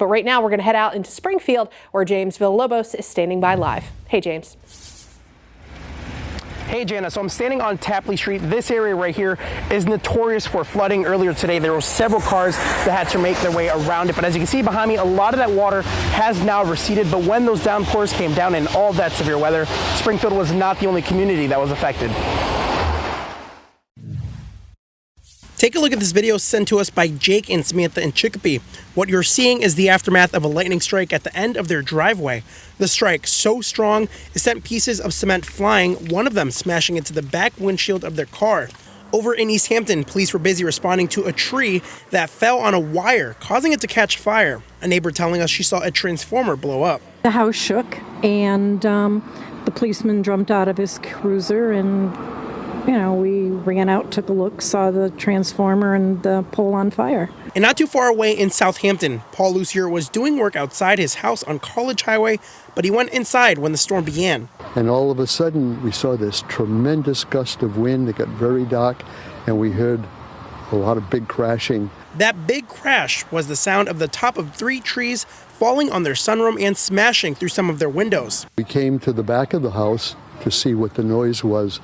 But right now, we're going to head out into Springfield, where James Villalobos is standing by live. Hey, James. Hey, Jana, so I'm standing on Tapley Street. This area right here is notorious for flooding. Earlier today, there were several cars that had to make their way around it. But as you can see behind me, a lot of that water has now receded. But when those downpours came down in all that severe weather, Springfield was not the only community that was affected. Take a look at this video sent to us by Jake and Samantha in Chicopee. What you're seeing is the aftermath of a lightning strike at the end of their driveway. The strike, so strong, it sent pieces of cement flying, one of them smashing into the back windshield of their car. Over in East Hampton, police were busy responding to a tree that fell on a wire, causing it to catch fire. A neighbor telling us she saw a transformer blow up. The house shook, and the policeman jumped out of his cruiser, and we ran out, took a look, saw the transformer and the pole on fire. And not too far away in Southampton, Paul Lucier was doing work outside his house on College Highway, but he went inside when the storm began. And all of a sudden, we saw this tremendous gust of wind. It got very dark, and we heard a lot of big crashing. That big crash was the sound of the top of 3 trees falling on their sunroom and smashing through some of their windows. We came to the back of the house to see what the noise was,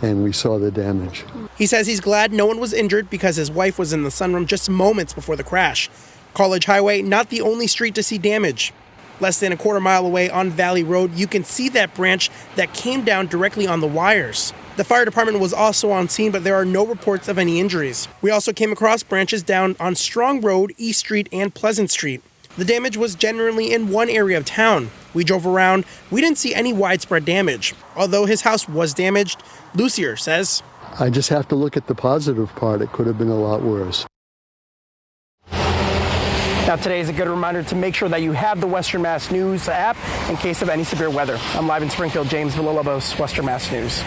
and we saw the damage. He says he's glad no one was injured because his wife was in the sunroom just moments before the crash. College Highway, not the only street to see damage. Less than a quarter mile away on Valley Road, you can see that branch that came down directly on the wires. The fire department was also on scene, but there are no reports of any injuries. We also came across branches down on Strong Road, East Street, and Pleasant Street. The damage was generally in one area of town. We drove around. We didn't see any widespread damage. Although his house was damaged, Lucier says, I just have to look at the positive part. It could have been a lot worse. Now today is a good reminder to make sure that you have the Western Mass News app in case of any severe weather. I'm live in Springfield, James Villalobos, Western Mass News.